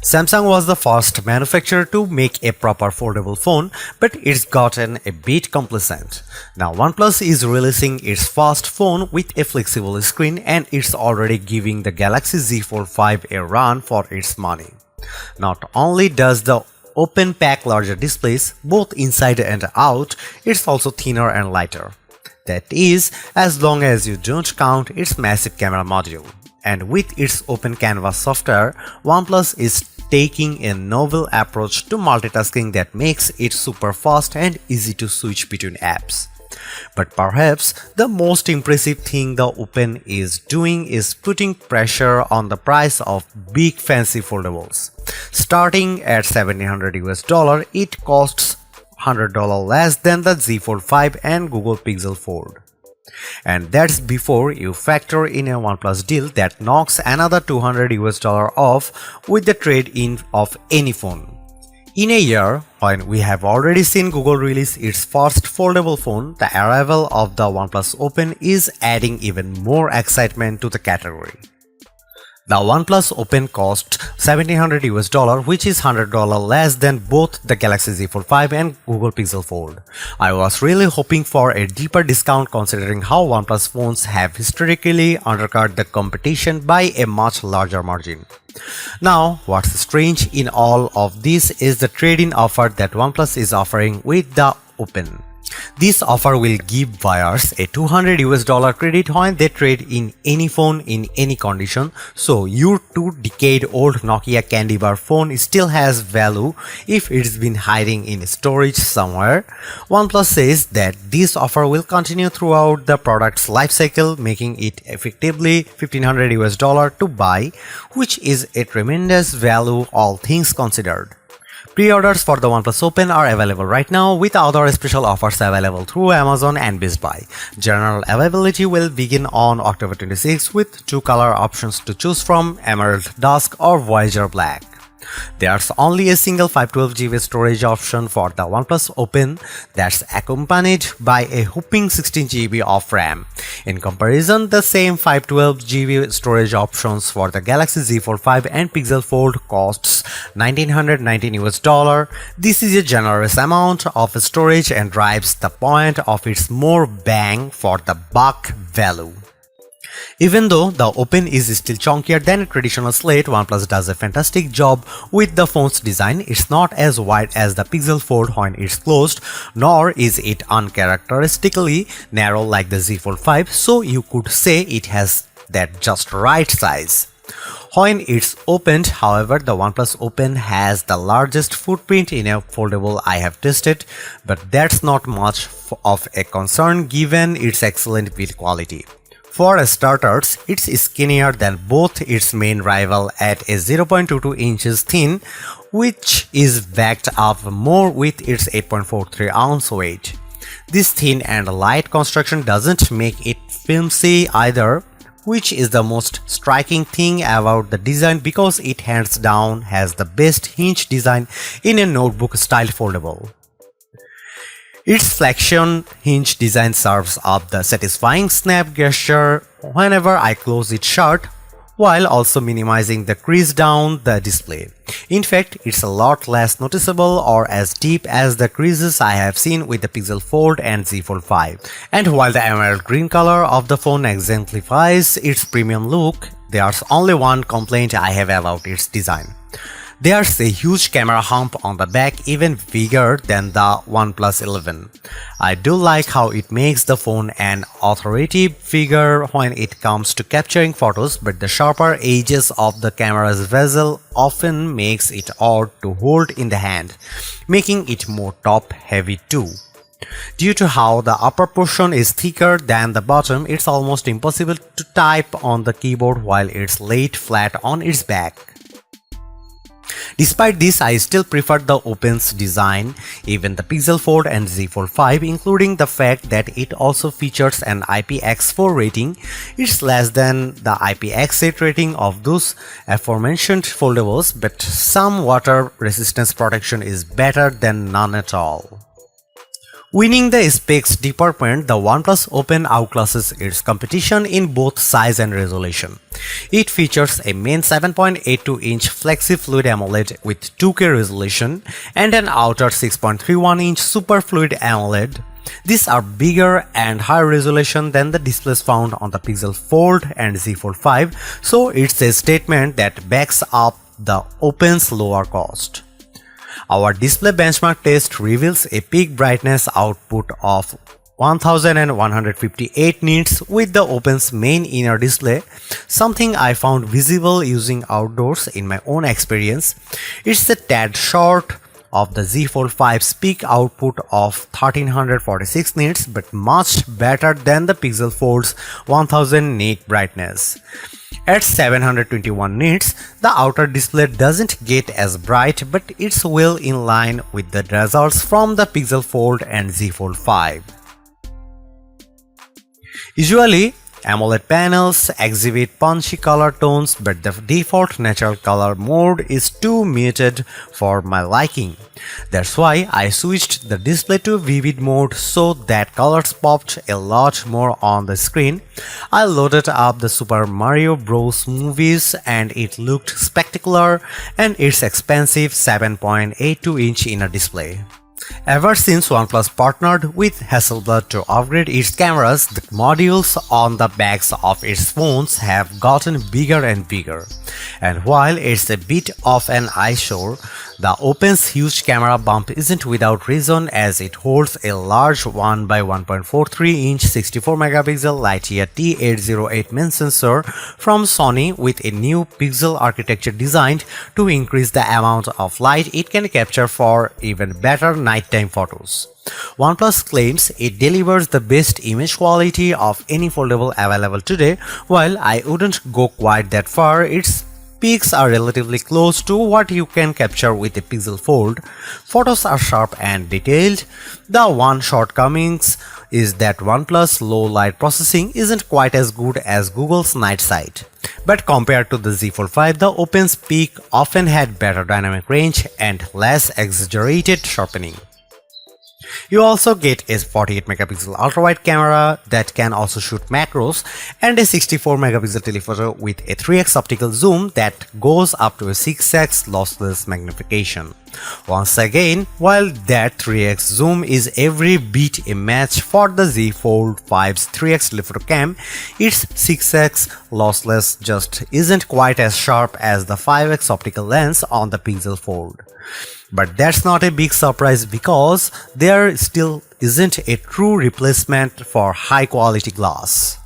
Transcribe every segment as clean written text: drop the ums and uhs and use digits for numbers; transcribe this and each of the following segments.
Samsung was the first manufacturer to make a proper foldable phone, but it's gotten a bit complacent. Now OnePlus is releasing its first phone with a flexible screen, and it's already giving the Galaxy Z Fold 5 a run for its money. Not only does the open pack larger displays, both inside and out, it's also thinner and lighter. That is, as long as you don't count its massive camera module. And with its open canvas software, OnePlus is taking a novel approach to multitasking that makes it super fast and easy to switch between apps. But perhaps the most impressive thing the Open is doing is putting pressure on the price of big fancy foldables. Starting at $1,700 it costs $100 less than the Z Fold 5 and Google Pixel Fold. And that's before you factor in a OnePlus deal that knocks another $200 off with the trade-in of any phone. In a year, when we have already seen Google release its first foldable phone, the arrival of the OnePlus Open is adding even more excitement to the category. The OnePlus Open cost $1,700, which is $100 less than both the Galaxy Z Fold 5 and Google Pixel Fold. I was really hoping for a deeper discount considering how OnePlus phones have historically undercut the competition by a much larger margin. Now, what's strange in all of this is the trade-in offer that OnePlus is offering with the Open. This offer will give buyers a $200 credit when they trade in any phone in any condition, so your 2-decade-old Nokia candy bar phone still has value if it's been hiding in storage somewhere. OnePlus says that this offer will continue throughout the product's lifecycle, making it effectively $1,500 to buy, which is a tremendous value all things considered. Pre-orders for the OnePlus Open are available right now, with other special offers available through Amazon and Best Buy. General availability will begin on October 26 with 2 color options to choose from: Emerald Dusk or Voyager Black. There's only a single 512GB storage option for the OnePlus Open that's accompanied by a whopping 16GB of RAM. In comparison, the same 512GB storage options for the Galaxy Z Fold 5 and Pixel Fold costs $1,919. This is a generous amount of storage and drives the point of its more bang for the buck value. Even though the Open is still chunkier than a traditional slate, OnePlus does a fantastic job with the phone's design. It's not as wide as the Pixel Fold when it's closed, nor is it uncharacteristically narrow like the Z Fold 5, so you could say it has that just right size. When it's opened, however, the OnePlus Open has the largest footprint in a foldable I have tested, but that's not much of a concern given its excellent build quality. For starters, it's skinnier than both its main rival at a 0.22 inches thin, which is backed up more with its 8.43 ounce weight. This thin and light construction doesn't make it flimsy either, which is the most striking thing about the design because it hands down has the best hinge design in a notebook-style foldable. Its flexion hinge design serves up the satisfying snap gesture whenever I close it shut, while also minimizing the crease down the display. In fact, it's a lot less noticeable or as deep as the creases I have seen with the Pixel Fold and Z Fold 5. And while the emerald green color of the phone exemplifies its premium look, there's only one complaint I have about its design. There's a huge camera hump on the back, even bigger than the OnePlus 11. I do like how it makes the phone an authoritative figure when it comes to capturing photos, but the sharper edges of the camera's bezel often makes it odd to hold in the hand, making it more top-heavy too. Due to how the upper portion is thicker than the bottom, it's almost impossible to type on the keyboard while it's laid flat on its back. Despite this, I still prefer the Open's design, even the Pixel Fold and Z Fold 5, including the fact that it also features an IPX4 rating. It's less than the IPX8 rating of those aforementioned foldables, but some water resistance protection is better than none at all. Winning the specs department, the OnePlus Open outclasses its competition in both size and resolution. It features a main 7.82-inch Flexi-Fluid AMOLED with 2K resolution and an outer 6.31-inch Super Fluid AMOLED. These are bigger and higher resolution than the displays found on the Pixel Fold and Z Fold 5, so it's a statement that backs up the Open's lower cost. Our display benchmark test reveals a peak brightness output of 1158 nits with the Open's main inner display, something I found visible using outdoors in my own experience. It's a tad short of the Z Fold 5's peak output of 1346 nits but much better than the Pixel Fold's 1000 nit brightness. At 721 nits, the outer display doesn't get as bright, but it's well in line with the results from the Pixel Fold and Z Fold 5. Usually, AMOLED panels exhibit punchy color tones, but the default natural color mode is too muted for my liking. That's why I switched the display to vivid mode so that colors popped a lot more on the screen. I loaded up the Super Mario Bros. Movies and it looked spectacular and its expensive 7.82-inch inner display. Ever since OnePlus partnered with Hasselblad to upgrade its cameras, the modules on the backs of its phones have gotten bigger and bigger. And while it's a bit of an eyesore, the Open's huge camera bump isn't without reason, as it holds a large 1 by 1.43-inch 64-megapixel Lightyear T808 main sensor from Sony with a new pixel architecture designed to increase the amount of light it can capture for even better nighttime photos. OnePlus claims it delivers the best image quality of any foldable available today. While I wouldn't go quite that far, its peaks are relatively close to what you can capture with a Pixel Fold. Photos are sharp and detailed. The one shortcoming is that OnePlus low light processing isn't quite as good as Google's night sight. But compared to the Z Fold 5, the Open's peak often had better dynamic range and less exaggerated sharpening. You also get a 48-megapixel ultra-wide camera that can also shoot macros and a 64-megapixel telephoto with a 3x optical zoom that goes up to a 6x lossless magnification. Once again, while that 3x zoom is every bit a match for the Z Fold 5's 3x telephoto cam, its 6x lossless just isn't quite as sharp as the 5x optical lens on the Pixel Fold. But that's not a big surprise because there still isn't a true replacement for high quality glass.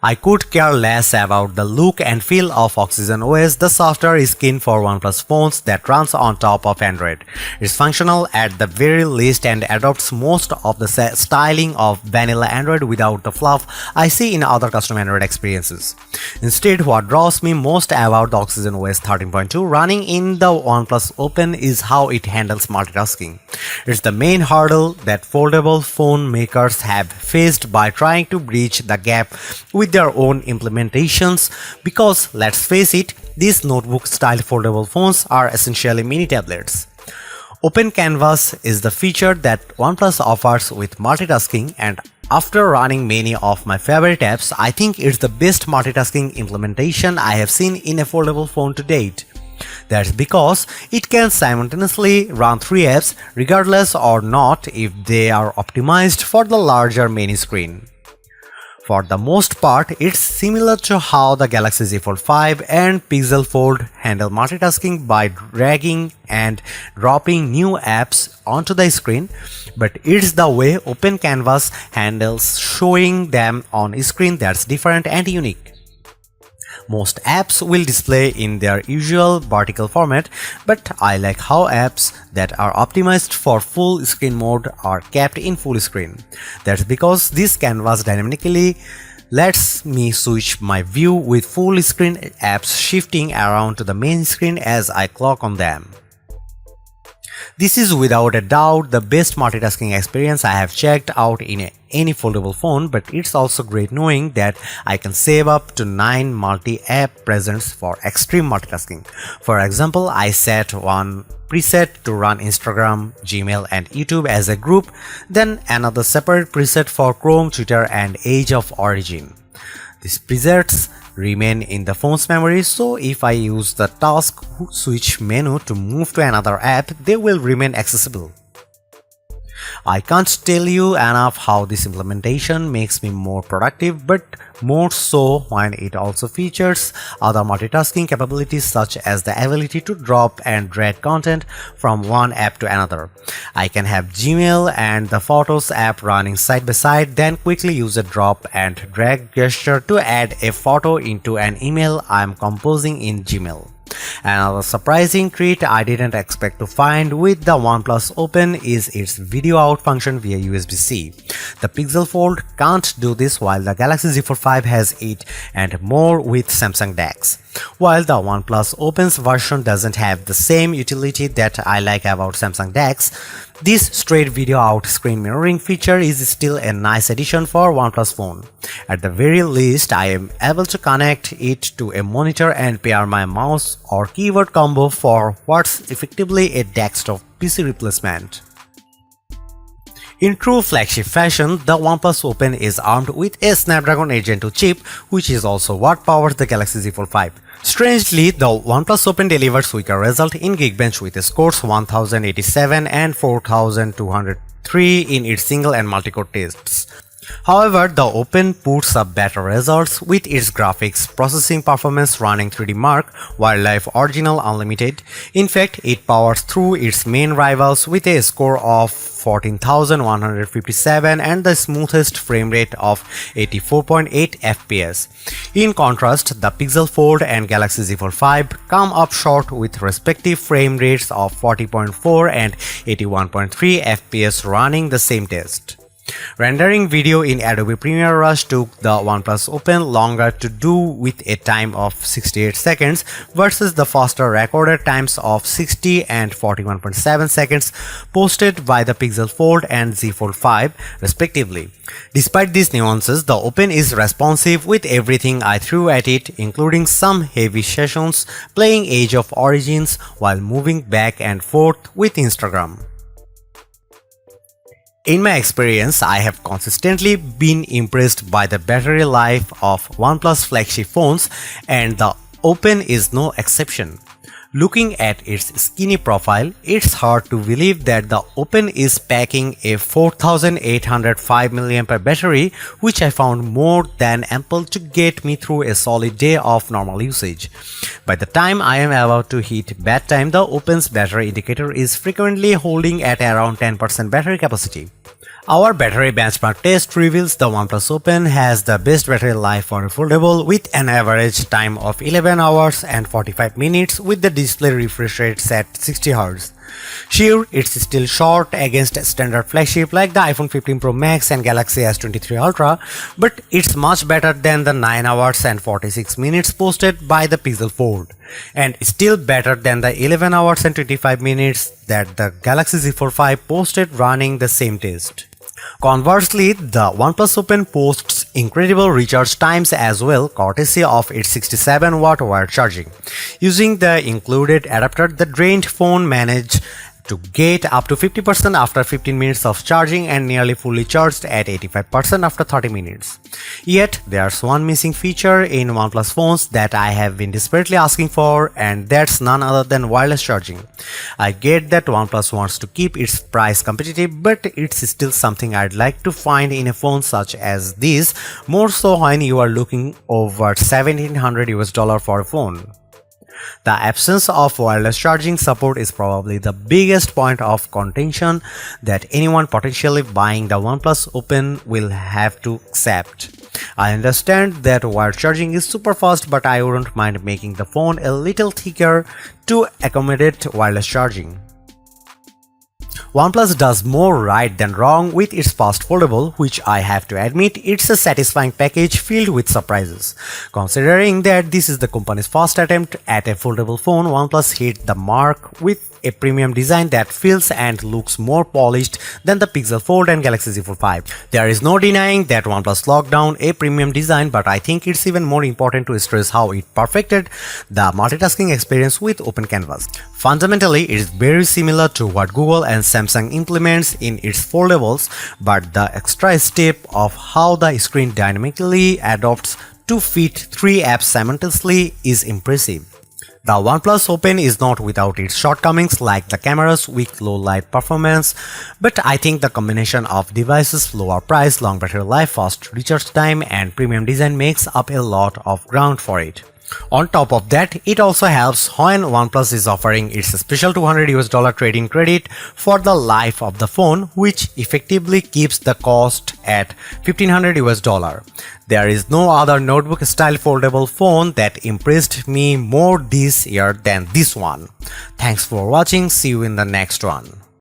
I could care less about the look and feel of Oxygen OS, the software skin for OnePlus phones that runs on top of Android. It's functional at the very least and adopts most of the styling of vanilla Android without the fluff I see in other custom Android experiences. Instead, what draws me most about the Oxygen OS 13.2 running in the OnePlus Open is how it handles multitasking. It's the main hurdle that foldable phone makers have faced by trying to bridge the gap with their own implementations, because let's face it, these notebook-style foldable phones are essentially mini tablets. Open Canvas is the feature that OnePlus offers with multitasking, and after running many of my favorite apps, I think it's the best multitasking implementation I have seen in a foldable phone to date. That's because it can simultaneously run 3 apps regardless or not if they are optimized for the larger main screen. For the most part, it's similar to how the Galaxy Z Fold 5 and Pixel Fold handle multitasking by dragging and dropping new apps onto the screen, but it's the way Open Canvas handles showing them on screen that's different and unique. Most apps will display in their usual vertical format, but I like how apps that are optimized for full screen mode are kept in full screen. That's because this canvas dynamically lets me switch my view with full screen apps shifting around to the main screen as I click on them. This is without a doubt the best multitasking experience I have checked out in any foldable phone, but it's also great knowing that I can save up to 9 multi-app presets for extreme multitasking. For example, I set one preset to run Instagram, Gmail and YouTube as a group, then another separate preset for Chrome, Twitter and Age of Origin. These presets remain in the phone's memory, so if I use the task switch menu to move to another app, they will remain accessible. I can't tell you enough how this implementation makes me more productive, but more so when it also features other multitasking capabilities such as the ability to drop and drag content from one app to another. I can have Gmail and the Photos app running side by side, then quickly use a drop and drag gesture to add a photo into an email I'm composing in Gmail. Another surprising treat I didn't expect to find with the OnePlus Open is its video out function via USB-C. The Pixel Fold can't do this, while the Galaxy Z Fold 5 has it and more with Samsung DeX. While the OnePlus Open's version doesn't have the same utility that I like about Samsung DeX, this straight video out screen mirroring feature is still a nice addition for OnePlus phone. At the very least, I am able to connect it to a monitor and pair my mouse or keyboard combo for what's effectively a desktop PC replacement. In true flagship fashion, the OnePlus Open is armed with a Snapdragon 8 Gen 2 chip, which is also what powers the Galaxy Z Fold 5. Strangely, the OnePlus Open delivers weaker result in Geekbench with scores 1087 and 4203 in its single and multi-core tests. However, the Open puts up better results with its graphics processing performance running 3D Mark Wildlife Original Unlimited. In fact, it powers through its main rivals with a score of 14,157 and the smoothest frame rate of 84.8 FPS. In contrast, the Pixel Fold and Galaxy Z Fold 5 come up short with respective frame rates of 40.4 and 81.3 FPS running the same test. Rendering video in Adobe Premiere Rush took the OnePlus Open longer to do with a time of 68 seconds versus the faster recorded times of 60 and 41.7 seconds posted by the Pixel Fold and Z Fold 5 respectively. Despite these nuances, the Open is responsive with everything I threw at it, including some heavy sessions playing Age of Origins while moving back and forth with Instagram. In my experience, I have consistently been impressed by the battery life of OnePlus flagship phones, and the Open is no exception. Looking at its skinny profile, it's hard to believe that the Open is packing a 4805 mAh battery, which I found more than ample to get me through a solid day of normal usage. By the time I am about to hit bedtime, the Open's battery indicator is frequently holding at around 10% battery capacity. Our battery benchmark test reveals the OnePlus Open has the best battery life for a foldable with an average time of 11 hours and 45 minutes with the display refresh rate set 60Hz. Sure, it's still short against standard flagship like the iPhone 15 Pro Max and Galaxy S23 Ultra, but it's much better than the 9 hours and 46 minutes posted by the Pixel Fold, and still better than the 11 hours and 25 minutes that the Galaxy Z Fold 5 posted running the same test. Conversely, the OnePlus Open posts incredible recharge times as well, courtesy of its 67-watt wired charging. Using the included adapter, the drained phone manages to get up to 50% after 15 minutes of charging and nearly fully charged at 85% after 30 minutes. Yet, there's one missing feature in OnePlus phones that I have been desperately asking for, and that's none other than wireless charging. I get that OnePlus wants to keep its price competitive, but it's still something I'd like to find in a phone such as this, more so when you are looking over $1,700 for a phone. The absence of wireless charging support is probably the biggest point of contention that anyone potentially buying the OnePlus Open will have to accept. I understand that wired charging is super fast, but I wouldn't mind making the phone a little thicker to accommodate wireless charging. OnePlus does more right than wrong with its fast foldable, which I have to admit it's a satisfying package filled with surprises. Considering that this is the company's first attempt at a foldable phone, OnePlus hit the mark with a premium design that feels and looks more polished than the Pixel Fold and Galaxy Z Fold 5. There is no denying that OnePlus locked down a premium design, but I think it's even more important to stress how it perfected the multitasking experience with Open Canvas. Fundamentally, it is very similar to what Google and Samsung implements in its foldables, but the extra step of how the screen dynamically adapts to fit 3 apps simultaneously is impressive. The OnePlus Open is not without its shortcomings like the camera's weak low light performance, but I think the combination of devices' lower price, long battery life, fast recharge time, and premium design makes up a lot of ground for it. On top of that, it also helps when OnePlus is offering its special $200 trade-in credit for the life of the phone, which effectively keeps the cost at $1,500. There is no other notebook-style foldable phone that impressed me more this year than this one. Thanks for watching. See you in the next one.